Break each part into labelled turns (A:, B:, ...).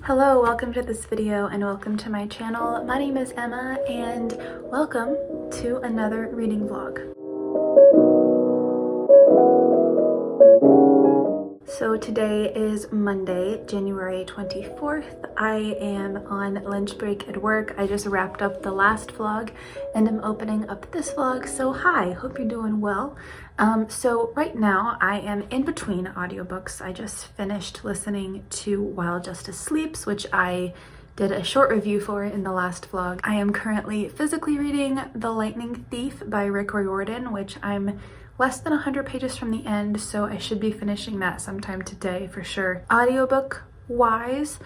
A: Hello, welcome to this video and welcome to my channel. My name is Emma and welcome to another reading vlog. So today is Monday, January 24th. I am on lunch break at work. I just wrapped up the last vlog and I'm opening up this vlog. So hi, hope you're doing well. So right now I am in between audiobooks. I just finished listening to While Justice Sleeps, which I did a short review for in the last vlog. I am currently physically reading The Lightning Thief by Riordan, which I'm less than 100 pages from the end, so I should be finishing that sometime today for sure. Audiobook wise,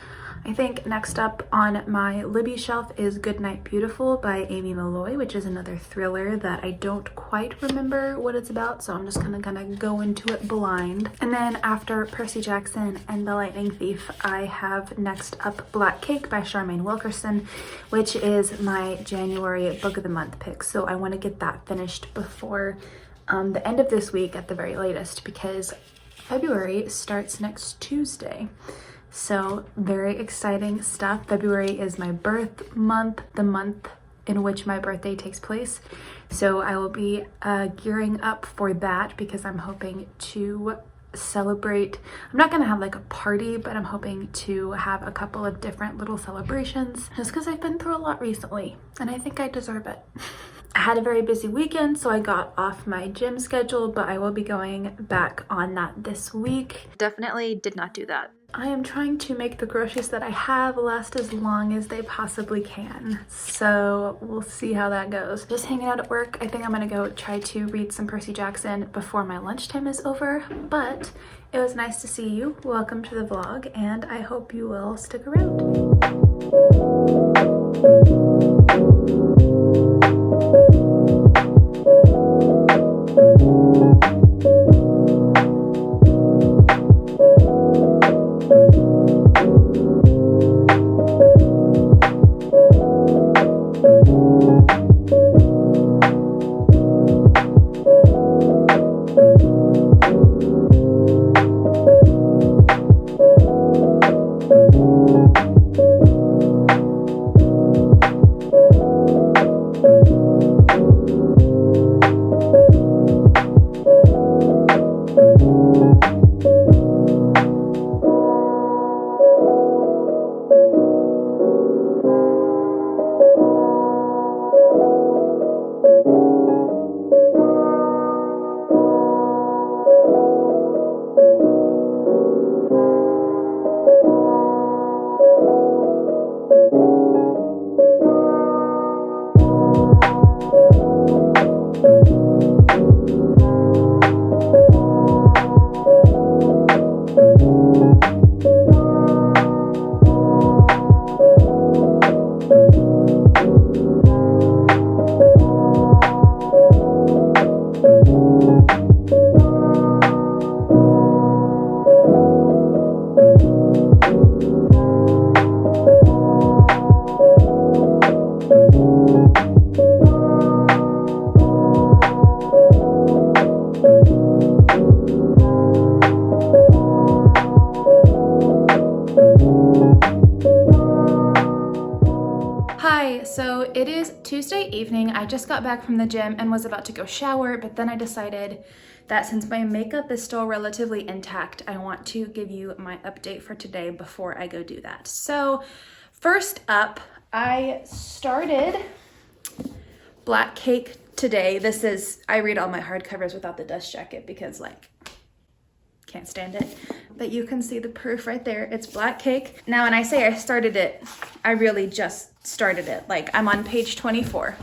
A: I think next up on my Libby shelf is Goodnight Beautiful by Amy Malloy, which is another thriller that I don't quite remember what it's about, so I'm just kind of gonna go into it blind. And then after Percy Jackson and The Lightning Thief, I have next up Black Cake by Charmaine Wilkerson, which is my January book of the month pick. So I want to get that finished before the end of this week at the very latest, because February starts next Tuesday. So very exciting stuff. February is my birth month, the month in which my birthday takes place. So I will be gearing up for that because I'm hoping to celebrate. I'm not gonna have like a party, but I'm hoping to have a couple of different little celebrations just because I've been through a lot recently and I think I deserve it. I had a very busy weekend, so I got off my gym schedule, but I will be going back on that this week. Definitely did not do that. I am trying to make the groceries that I have last as long as they possibly can. So we'll see how that goes. Just hanging out at work. I think I'm gonna go try to read some Percy Jackson before my lunchtime is over, but it was nice to see you. Welcome to the vlog, and I hope you will stick around. So it is Tuesday evening. I just got back from the gym and was about to go shower, but then I decided that since my makeup is still relatively intact, I want to give you my update for today before I go do that. So first up, I started Black Cake today. I read all my hardcovers without the dust jacket because can't stand it. But you can see the proof right there. It's Black Cake. Now, when I say I started it, I really just started it. I'm on page 24.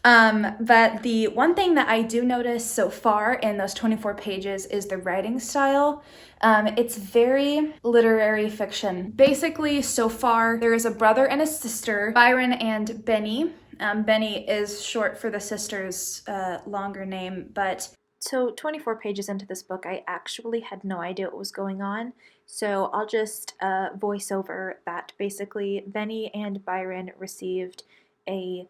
A: But the one thing that I do notice so far in those 24 pages is the writing style. It's very literary fiction. Basically, so far, there is a brother and a sister, Byron and Benny. Benny is short for the sister's longer name, but so 24 pages into this book, I actually had no idea what was going on. So I'll just voice over that. Basically, Benny and Byron received a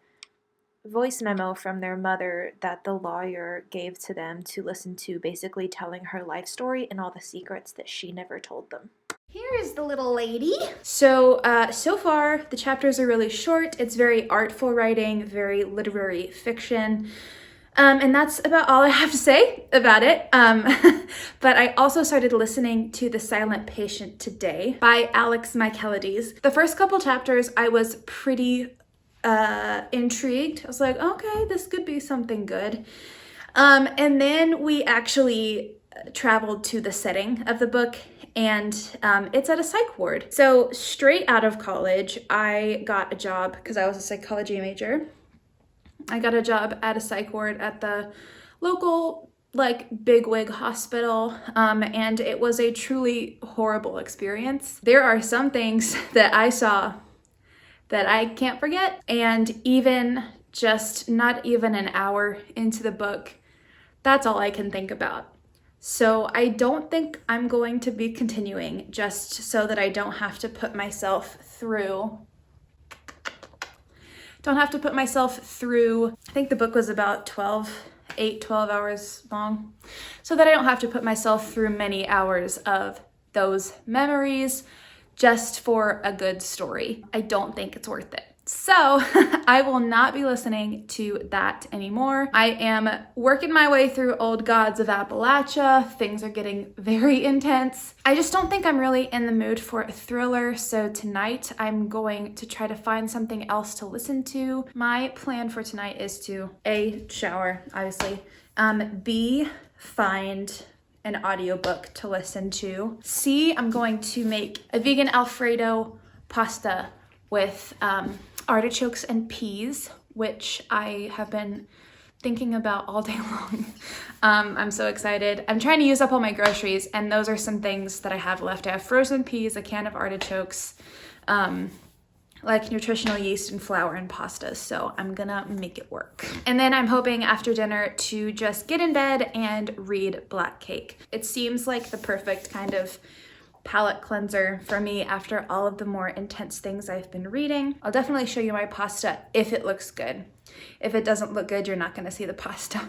A: voice memo from their mother that the lawyer gave to them to listen to, basically telling her life story and all the secrets that she never told them. Here is the little lady. So far the chapters are really short. It's very artful writing, very literary fiction. And that's about all I have to say about it. But I also started listening to The Silent Patient today by Michaledes. The first couple chapters I was pretty intrigued. I was like, okay, this could be something good. And then we actually traveled to the setting of the book, and it's at a psych ward. So straight out of college, I got a job because I was a psychology major. I got a job at a psych ward at the local bigwig hospital, and it was a truly horrible experience. There are some things that I saw that I can't forget, and even just not even an hour into the book, that's all I can think about. So I don't think I'm going to be continuing, just so that I don't have to put myself through, I think the book was about 12 hours long, so that I don't have to put myself through many hours of those memories just for a good story. I don't think it's worth it. So I will not be listening to that anymore. I am working my way through old Gods of Appalachia. Things are getting very intense. I just don't think I'm really in the mood for a thriller. So tonight I'm going to try to find something else to listen to. My plan for tonight is to A, shower, obviously, B, find an audiobook to listen to, C, I'm going to make a vegan Alfredo pasta with artichokes and peas, which I have been thinking about all day long. I'm so excited. I'm trying to use up all my groceries, and those are some things that I have left. I have frozen peas, a can of artichokes, nutritional yeast and flour and pasta, so I'm gonna make it work. And then I'm hoping after dinner to just get in bed and read Black Cake. It seems like the perfect kind of palate cleanser for me after all of the more intense things I've been reading. I'll definitely show you my pasta if it looks good. If it doesn't look good, you're not gonna see the pasta.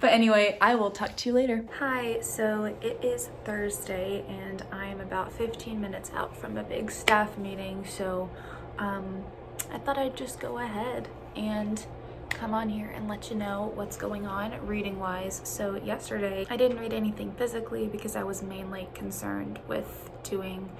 A: But anyway, I will talk to you later. Hi, so it is Thursday and I'm about 15 minutes out from a big staff meeting, so I thought I'd just go ahead and come on here and let you know what's going on reading wise. So yesterday I didn't read anything physically because I was mainly concerned with doing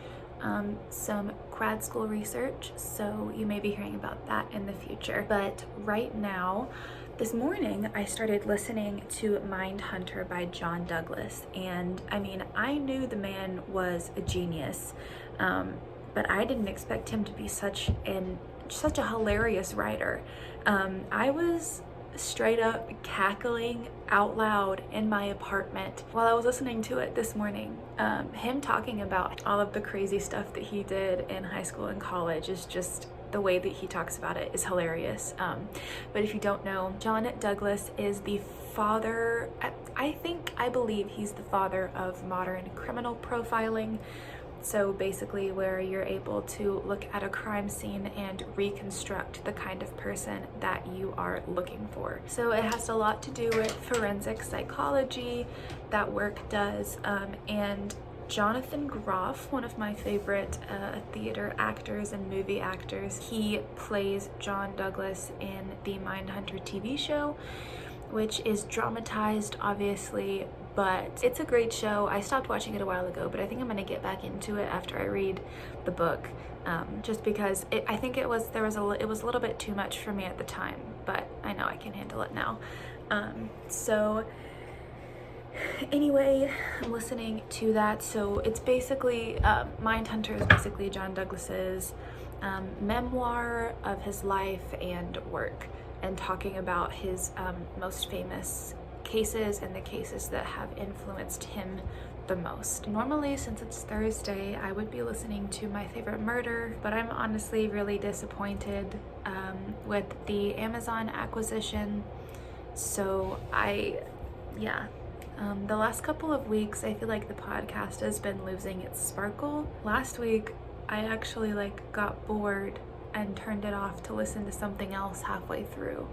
A: some grad school research, so you may be hearing about that in the future. But right now, this morning I started listening to Mindhunter by John Douglas, and I mean, I knew the man was a genius, but I didn't expect him to be such a hilarious writer. I was straight up cackling out loud in my apartment while I was listening to it this morning. Him talking about all of the crazy stuff that he did in high school and college is just, the way that he talks about it is hilarious. But if you don't know, John Douglas is the father, I believe he's the father of modern criminal profiling. So basically where you're able to look at a crime scene and reconstruct the kind of person that you are looking for. So it has a lot to do with forensic psychology, that work does, and Jonathan Groff, one of my favorite theater actors and movie actors, he plays John Douglas in the Mindhunter TV show, which is dramatized obviously, but it's a great show. I stopped watching it a while ago, but I think I'm gonna get back into it after I read the book, just because I think it was a little bit too much for me at the time, but I know I can handle it now. So anyway, I'm listening to that. So it's basically Mindhunter is basically John Douglas's memoir of his life and work, and talking about his most famous cases and the cases that have influenced him the most. Normally, since it's Thursday, I would be listening to My Favorite Murder, but I'm honestly really disappointed with the Amazon acquisition. So the last couple of weeks, I feel like the podcast has been losing its sparkle. Last week, I actually got bored and turned it off to listen to something else halfway through.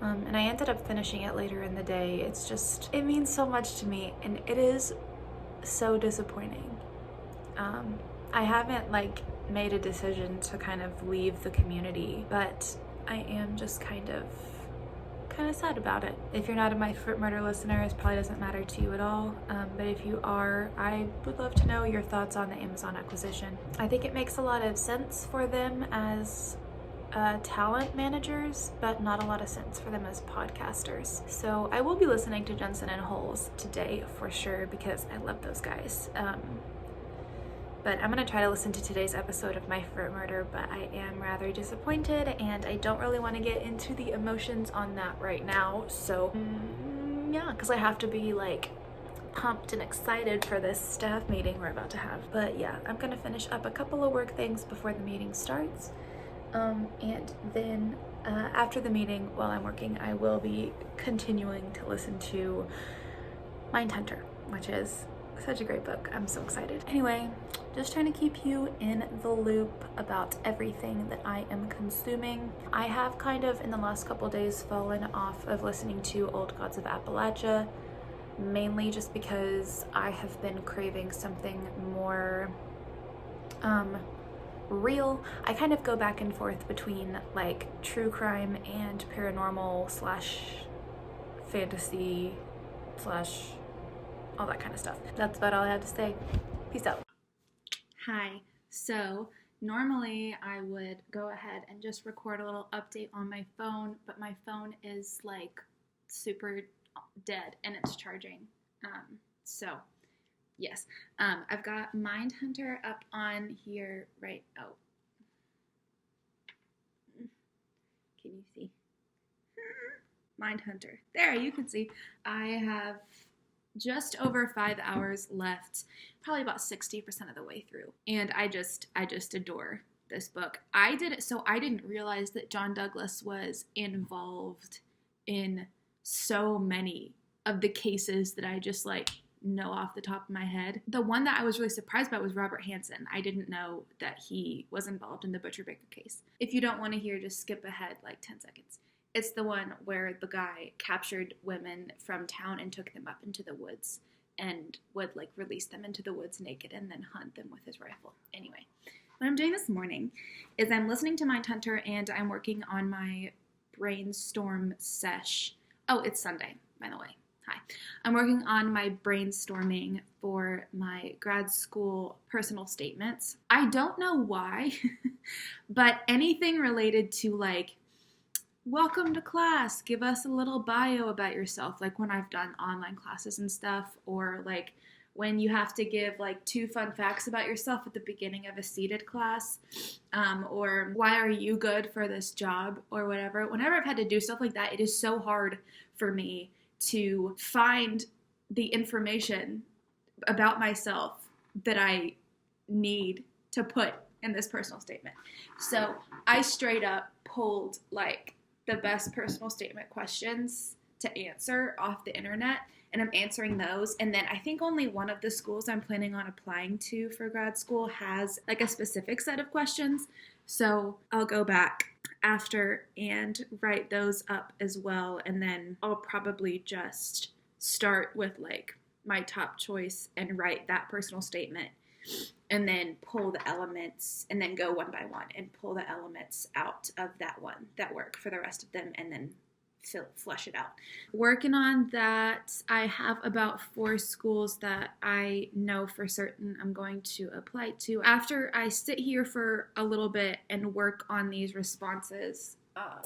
A: And I ended up finishing it later in the day. It means so much to me, and it is so disappointing. I haven't like made a decision to kind of leave the community, but I am just kind of sad about it. If you're not a My Fruit Murder listener, it probably doesn't matter to you at all, but if you are, I would love to know your thoughts on the Amazon acquisition. I think it makes a lot of sense for them as talent managers, but not a lot of sense for them as podcasters. So I will be listening to Jensen and Holes today for sure, because I love those guys. But I'm gonna try to listen to today's episode of My Fruit Murder, but I am rather disappointed, and I don't really want to get into the emotions on that right now. So yeah, because I have to be like pumped and excited for this staff meeting we're about to have. But yeah, I'm gonna finish up a couple of work things before the meeting starts. And then after the meeting, while I'm working, I will be continuing to listen to Mindhunter, which is such a great book. I'm so excited. Anyway, just trying to keep you in the loop about everything that I am consuming. I have kind of in the last couple days fallen off of listening to old Gods of Appalachia, mainly just because I have been craving something more real. I kind of go back and forth between like true crime and paranormal / fantasy / all that kind of stuff. That's about all I have to say. Peace out. Hi. So normally I would go ahead and just record a little update on my phone, but my phone is like super dead and it's charging. So yes, I've got Mindhunter up on here right. Oh, can you see? Mindhunter. There, you can see. I have just over 5 hours left, probably about 60% of the way through, and I just adore this book. I didn't realize that John Douglas was involved in so many of the cases that I just like know off the top of my head. The one that I was really surprised by was Robert Hansen. I didn't know that he was involved in the Butcher Baker case. If you don't want to hear, just skip ahead like 10 seconds. It's the one where the guy captured women from town and took them up into the woods and would like release them into the woods naked and then hunt them with his rifle. Anyway, what I'm doing this morning is I'm listening to Mindhunter and I'm working on my brainstorm sesh. Oh, it's Sunday, by the way. Hi. I'm working on my brainstorming for my grad school personal statements. I don't know why, but anything related to like, welcome to class, give us a little bio about yourself, like when I've done online classes and stuff, or like when you have to give like 2 fun facts about yourself at the beginning of a seated class, or why are you good for this job, or whatever. Whenever I've had to do stuff like that, it is so hard for me to find the information about myself that I need to put in this personal statement. So I straight up pulled like the best personal statement questions to answer off the internet, and I'm answering those. And then I think only one of the schools I'm planning on applying to for grad school has like a specific set of questions. So I'll go back after and write those up as well. And then I'll probably just start with like my top choice and write that personal statement, and then pull the elements, and then go one by one and pull the elements out of that one that work for the rest of them, and then flush it out. Working on that, I have about 4 schools that I know for certain I'm going to apply to. After I sit here for a little bit and work on these responses, I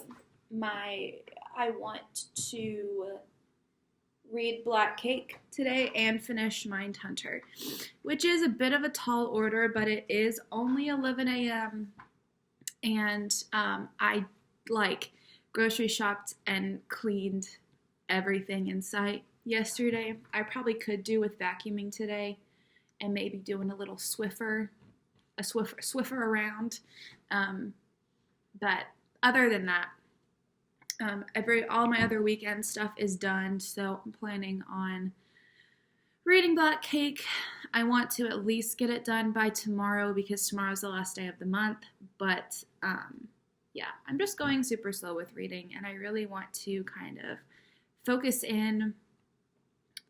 A: want to read Black Cake today and finish Mindhunter, which is a bit of a tall order, but it is only 11 a.m. and I like grocery shopped and cleaned everything in sight yesterday. I probably could do with vacuuming today and maybe doing a little Swiffer around, but other than that, all my other weekend stuff is done, so I'm planning on reading Black Cake. I want to at least get it done by tomorrow because tomorrow's the last day of the month, but yeah, I'm just going super slow with reading, and I really want to kind of focus in.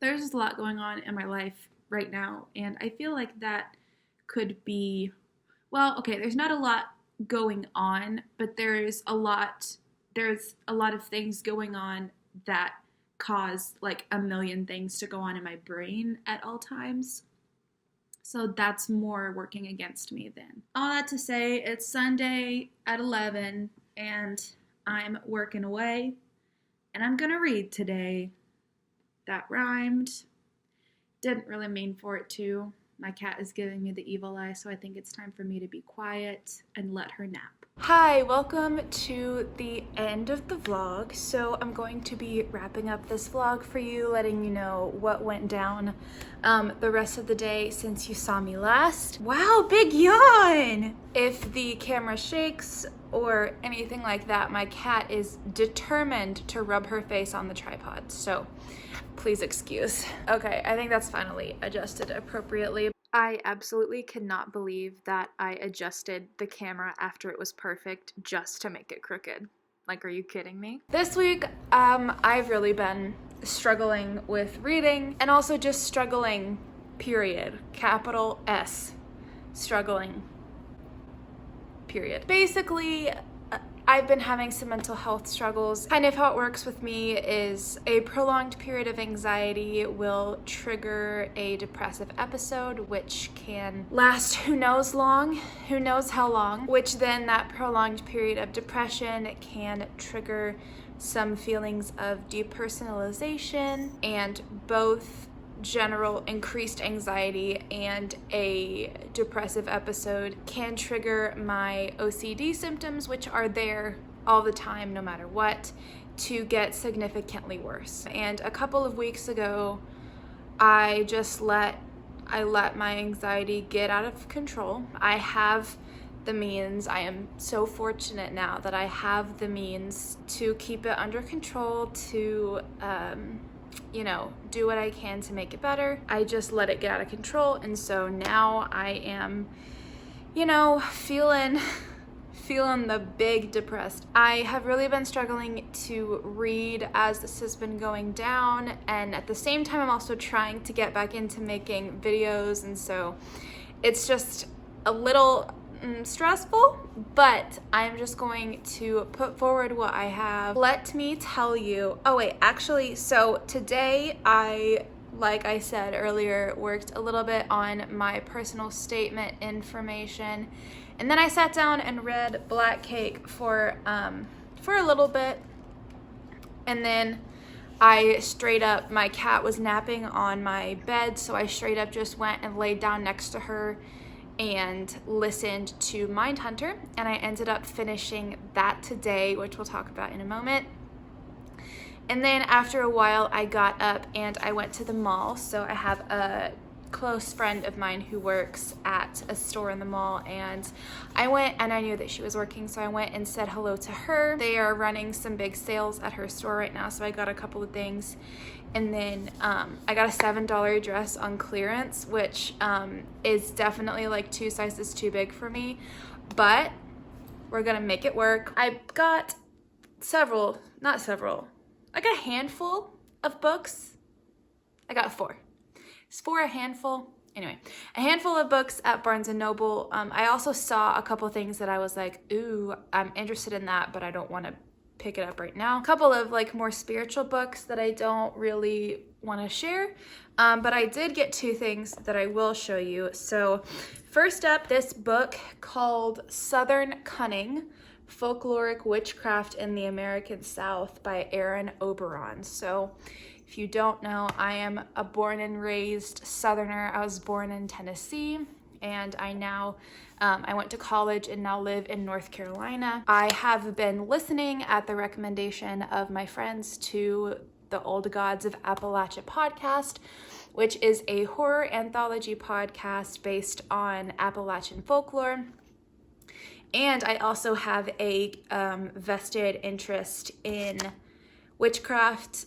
A: There's just a lot going on in my life right now, and I feel like that
B: could be, well, okay, there's not a lot going on, but there's a lot of things going on that cause like a million things to go on in my brain at all times. So that's more working against me then. All that to say, it's Sunday at 11 and I'm working away and I'm gonna read today. That rhymed. Didn't really mean for it to. My cat is giving me the evil eye, so I think it's time for me to be quiet and let her nap. Hi, welcome to the end of the vlog. So I'm going to be wrapping up this vlog for you, letting you know what went down the rest of the day since you saw me last. Wow, big yawn! If the camera shakes or anything like that, my cat is determined to rub her face on the tripod, so please excuse. Okay, I think that's finally adjusted appropriately. I absolutely cannot believe that I adjusted the camera after it was perfect just to make it crooked. Like, are you kidding me? This week, I've really been struggling with reading and also just struggling, period. Capital S. Struggling, period. Basically, I've been having some mental health struggles. Kind of how it works with me is a prolonged period of anxiety will trigger a depressive episode, which can last who knows how long, which then that prolonged period of depression can trigger some feelings of depersonalization, and both general increased anxiety and a depressive episode can trigger my OCD symptoms, which are there all the time no matter what, to get significantly worse. And a couple of weeks ago, I let my anxiety get out of control. I have the means. I am so fortunate now that I have the means to keep it under control, to do what I can to make it better. I just let it get out of control, and so now I am, feeling the big depressed. I have really been struggling to read as this has been going down, and at the same time I'm also trying to get back into making videos, and so it's just a little stressful, but I'm just going to put forward what I have. Let me tell you, so today like I said earlier, worked a little bit on my personal statement information, and then I sat down and read Black Cake for a little bit, and then my cat was napping on my bed, so I straight up just went and laid down next to her and listened to Mindhunter, and I ended up finishing that today, which we'll talk about in a moment. And then after a while, I got up and I went to the mall. So I have a close friend of mine who works at a store in the mall, and I went and I knew that she was working, so I went and said hello to her. They are running some big sales at her store right now, so I got a couple of things. And then I got a $7 dress on clearance, which is definitely like 2 sizes too big for me, but we're gonna make it work. I got I got a handful of books. I got 4. It's 4 a handful. Anyway, a handful of books at Barnes & Noble. I also saw a couple things that I was like, ooh, I'm interested in that, but I don't want to pick it up right now. A couple of like more spiritual books that I don't really want to share, but I did get 2 things that I will show you. So first up, this book called Southern Cunning, Folkloric Witchcraft in the American South by Oberon. So if you don't know, I am a born and raised Southerner. I was born in Tennessee, and I went to college and now live in North Carolina. I have been listening at the recommendation of my friends to the Old Gods of Appalachia podcast, which is a horror anthology podcast based on Appalachian folklore. And I also have a vested interest in witchcraft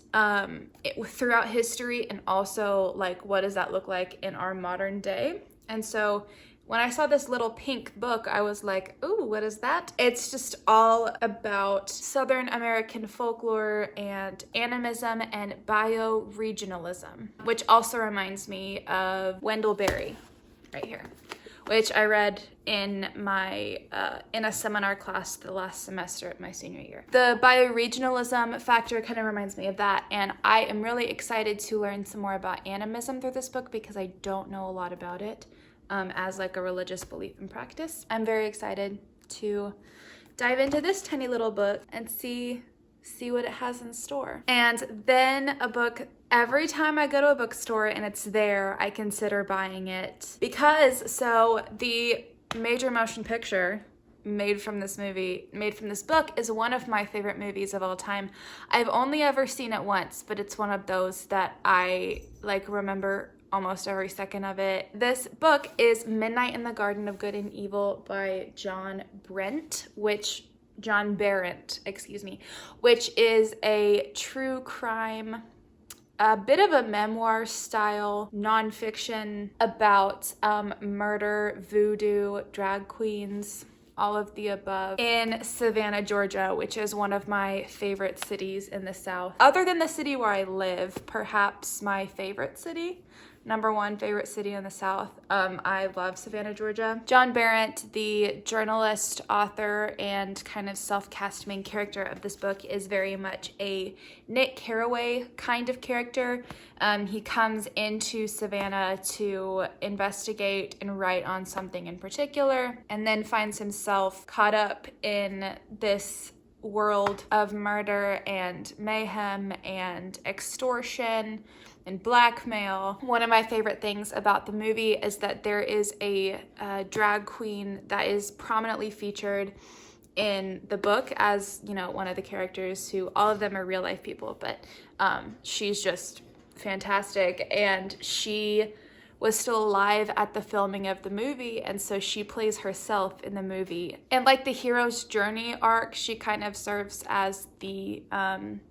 B: throughout history, and also like what does that look like in our modern day. And so when I saw this little pink book, I was like, ooh, what is that? It's just all about Southern American folklore and animism and bioregionalism, which also reminds me of Wendell Berry right here. which I read in my in a seminar class the last semester at my senior year. The bioregionalism factor kind of reminds me of that, and I am really excited to learn some more about animism through this book because I don't know a lot about it as like a religious belief and practice. I'm very excited to dive into this tiny little book and see what it has in store. And then a book, every time I go to a bookstore and it's there, I consider buying it because the major motion picture made from this book is one of my favorite movies of all time. I've only ever seen it once, but it's one of those that I like remember almost every second of it. This book is Midnight in the Garden of Good and Evil by John Berendt, which is a true crime, a bit of a memoir style nonfiction about murder, voodoo, drag queens, all of the above, in Savannah, Georgia, which is one of my favorite cities in the South. Other than the city where I live, perhaps my favorite city. Number one favorite city in the South. I love Savannah, Georgia. John Berendt, the journalist, author, and kind of self-cast main character of this book, is very much a Nick Carraway kind of character. He comes into Savannah to investigate and write on something in particular, and then finds himself caught up in this world of murder and mayhem and extortion and blackmail. One of my favorite things about the movie is that there is a drag queen that is prominently featured in the book as, you know, one of the characters who, all of them are real life people, but she's just fantastic, and she was still alive at the filming of the movie, and so she plays herself in the movie. And like the hero's journey arc, she kind of serves as the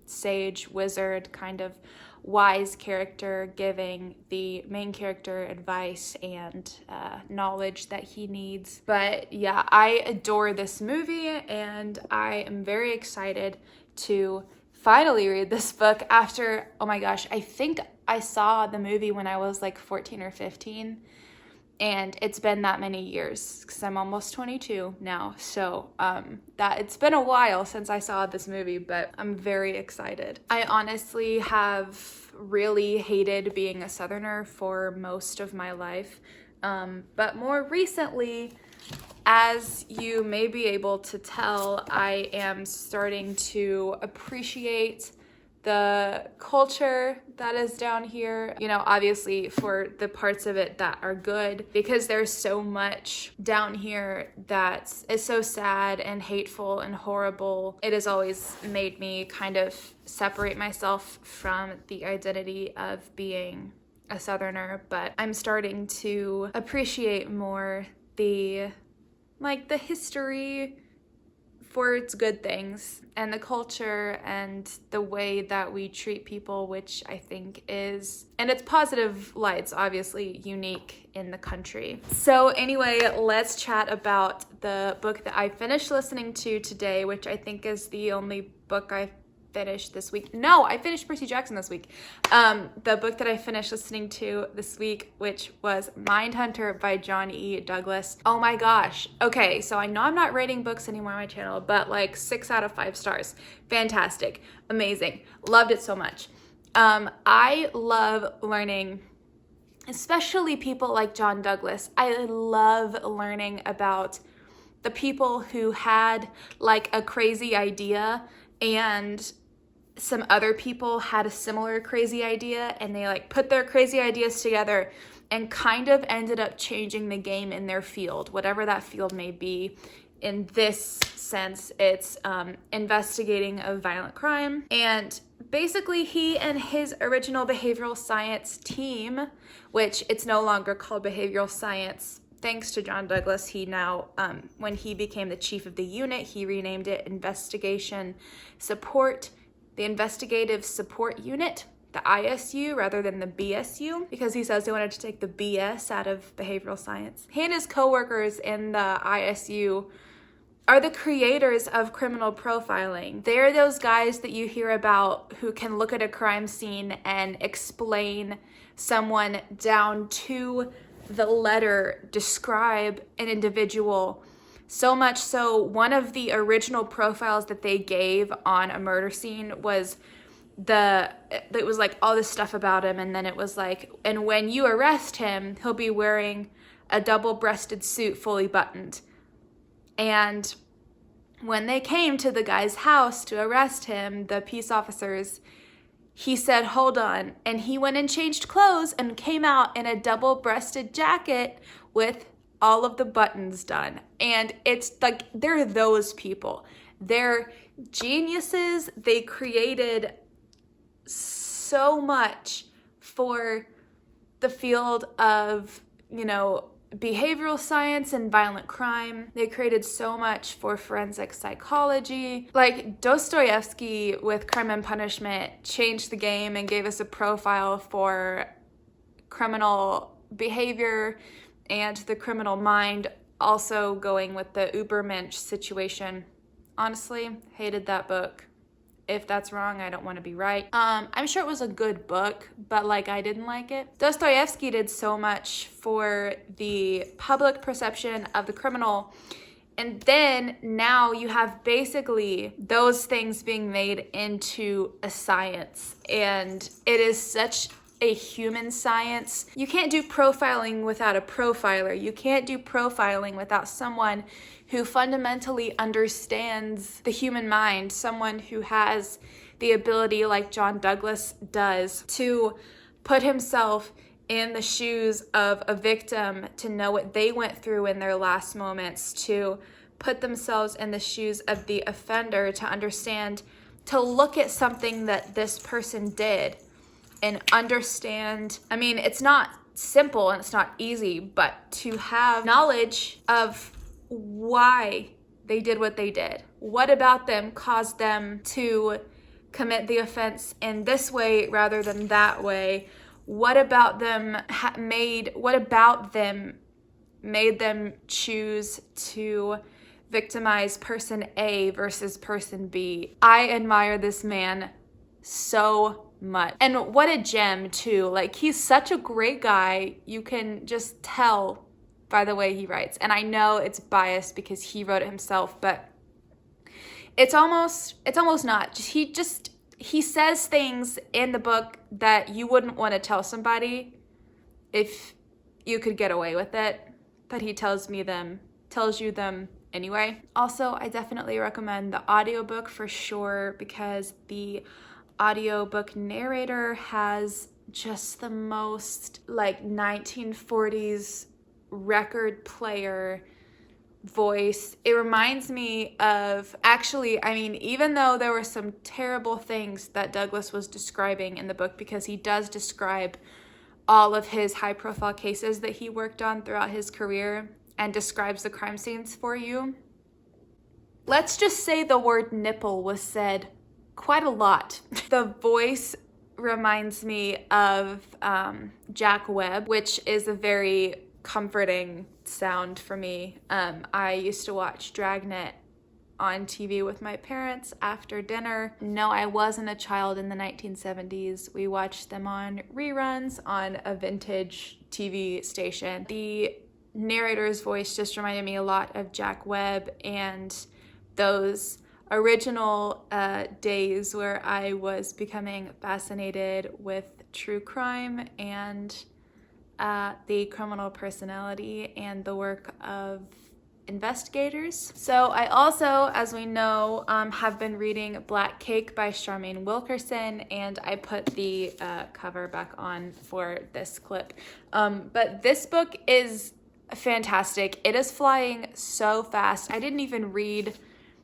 B: sage wizard, kind of wise character, giving the main character advice and knowledge that he needs. But yeah, I adore this movie, and I am very excited to finally read this book after, oh my gosh, I think I saw the movie when I was like 14 or 15, and it's been that many years because I'm almost 22 now. So that it's been a while since I saw this movie, but I'm very excited. I honestly have really hated being a Southerner for most of my life, but more recently, as you may be able to tell, I am starting to appreciate the culture that is down here, you know, obviously for the parts of it that are good, because there's so much down here that is so sad and hateful and horrible. It has always made me kind of separate myself from the identity of being a Southerner, but I'm starting to appreciate more the history for its good things and the culture and the way that we treat people, which I think is, and its positive lights, obviously unique in the country. So anyway, let's chat about the book that I finished listening to today, which I think is the only book I finished this week. No, I finished Percy Jackson this week. The book that I finished listening to this week, which was Mindhunter by John E. Douglas. Oh my gosh. Okay, so I know I'm not rating books anymore on my channel, but like 6 out of 5 stars. Fantastic. Amazing. Loved it so much. I love learning, especially people like John Douglas. I love learning about the people who had like a crazy idea and some other people had a similar crazy idea, and they like put their crazy ideas together and kind of ended up changing the game in their field, whatever that field may be. In this sense, it's investigating a violent crime. And basically he and his original behavioral science team, which it's no longer called behavioral science, thanks to John Douglas, he now, when he became the chief of the unit, he renamed it the Investigative Support Unit, the ISU, rather than the BSU, because he says he wanted to take the BS out of behavioral science. He and his coworkers in the ISU are the creators of criminal profiling. They're those guys that you hear about who can look at a crime scene and explain someone down to the letter describe an individual. So much so, one of the original profiles that they gave on a murder scene was it was like all this stuff about him, and then it was like, and when you arrest him, he'll be wearing a double-breasted suit fully buttoned. And when they came to the guy's house to arrest him, the peace officers, he said, hold on. And he went and changed clothes and came out in a double-breasted jacket with all of the buttons done. And it's like, they're those people. They're geniuses. They created so much for the field of, behavioral science and violent crime. They created so much for forensic psychology. Like Dostoevsky with Crime and Punishment changed the game and gave us a profile for criminal behavior and the criminal mind, also going with the Ubermensch situation. Honestly, hated that book. If that's wrong, I don't want to be right. I'm sure it was a good book, but I didn't like it. Dostoevsky did so much for the public perception of the criminal. And then now you have basically those things being made into a science. And it is such a human science. You can't do profiling without a profiler. You can't do profiling without someone who fundamentally understands the human mind, someone who has the ability, like John Douglas does, to put himself in the shoes of a victim, to know what they went through in their last moments, to put themselves in the shoes of the offender, to understand, to look at something that this person did and understand. I mean, it's not simple and it's not easy, but to have knowledge of why they did what they did. What about them caused them to commit the offense in this way rather than that way? What about them made them choose to victimize person A versus person B? I admire this man so much. And what a gem too. He's such a great guy. You can just tell by the way he writes. And I know it's biased because he wrote it himself, but it's almost not. He says things in the book that you wouldn't want to tell somebody if you could get away with it, but he tells you them anyway. Also, I definitely recommend the audiobook for sure, because the audiobook narrator has just the most 1940s record player voice. It reminds me of, even though there were some terrible things that Douglas was describing in the book, because he does describe all of his high profile cases that he worked on throughout his career and describes the crime scenes for you. Let's just say the word nipple was said quite a lot. The voice reminds me of Jack Webb, which is a very comforting sound for me. I used to watch Dragnet on TV with my parents after dinner. No, I wasn't a child in the 1970s. We watched them on reruns on a vintage TV station. The narrator's voice just reminded me a lot of Jack Webb and those original days where I was becoming fascinated with true crime and the criminal personality and the work of investigators. So I also, as we know, have been reading Black Cake by Charmaine Wilkerson, and I put the cover back on for this clip. But this book is fantastic. It is flying so fast. I didn't even read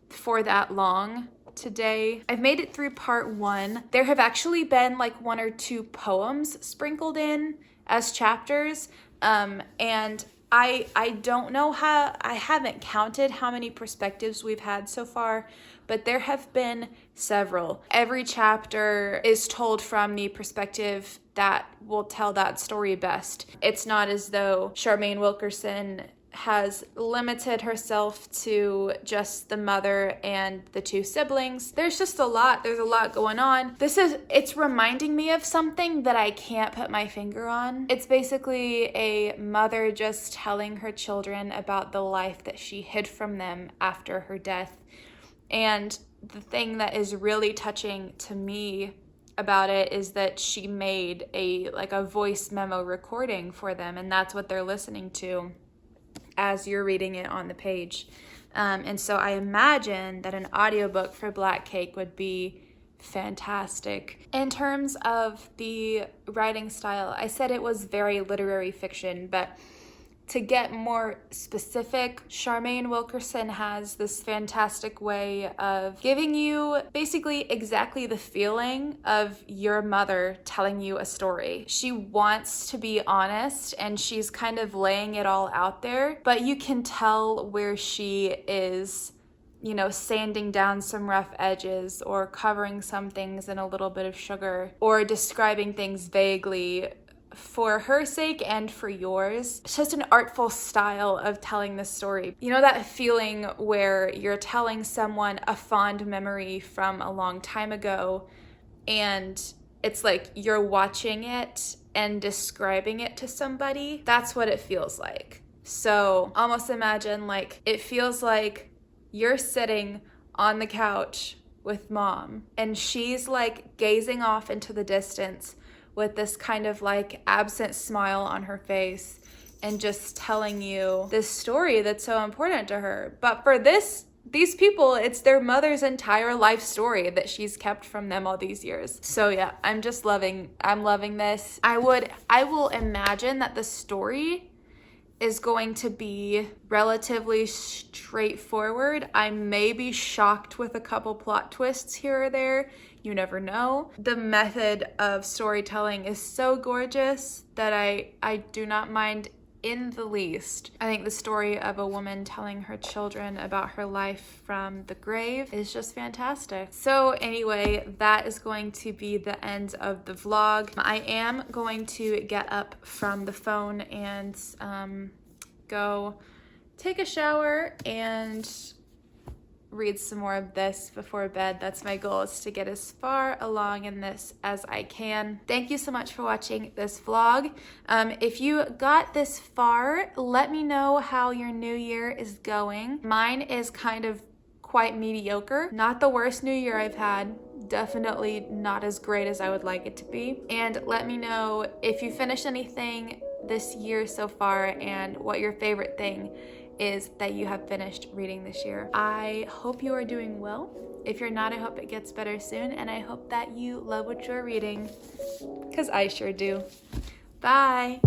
B: for that long today. I've made it through part 1. There have actually been 1 or 2 poems sprinkled in as chapters, and I don't know how, I haven't counted how many perspectives we've had so far, but there have been several. Every chapter is told from the perspective that will tell that story best. It's not as though Charmaine Wilkerson has limited herself to just the mother and the two siblings. There's just a lot. There's a lot going on. It's reminding me of something that I can't put my finger on. It's basically a mother just telling her children about the life that she hid from them after her death. And the thing that is really touching to me about it is that she made a voice memo recording for them, and that's what they're listening to as you're reading it on the page. And so I imagine that an audiobook for Black Cake would be fantastic. In terms of the writing style, I said it was very literary fiction, but to get more specific, Charmaine Wilkerson has this fantastic way of giving you basically exactly the feeling of your mother telling you a story. She wants to be honest and she's kind of laying it all out there, but you can tell where she is, sanding down some rough edges or covering some things in a little bit of sugar or describing things vaguely for her sake and for yours. It's just an artful style of telling the story. That feeling where you're telling someone a fond memory from a long time ago and it's like you're watching it and describing it to somebody? That's what it feels like. So almost imagine it feels like you're sitting on the couch with mom and she's gazing off into the distance with this kind of absent smile on her face and just telling you this story that's so important to her. But for these people, it's their mother's entire life story that she's kept from them all these years. So yeah, I'm loving this. I will imagine that the story is going to be relatively straightforward. I may be shocked with a couple plot twists here or there. You never know. The method of storytelling is so gorgeous that I do not mind in the least. I think the story of a woman telling her children about her life from the grave is just fantastic. So anyway, that is going to be the end of the vlog. I am going to get up from the phone and go take a shower and read some more of this before bed. That's my goal, is to get as far along in this as I can. Thank you so much for watching this vlog. If you got this far, let me know how your new year is going. Mine is kind of quite mediocre. Not the worst new year I've had. Definitely not as great as I would like it to be. And let me know if you finished anything this year so far and what your favorite thing is that you have finished reading this year. I hope you are doing well. If you're not, I hope it gets better soon, and I hope that you love what you're reading, because I sure do. Bye!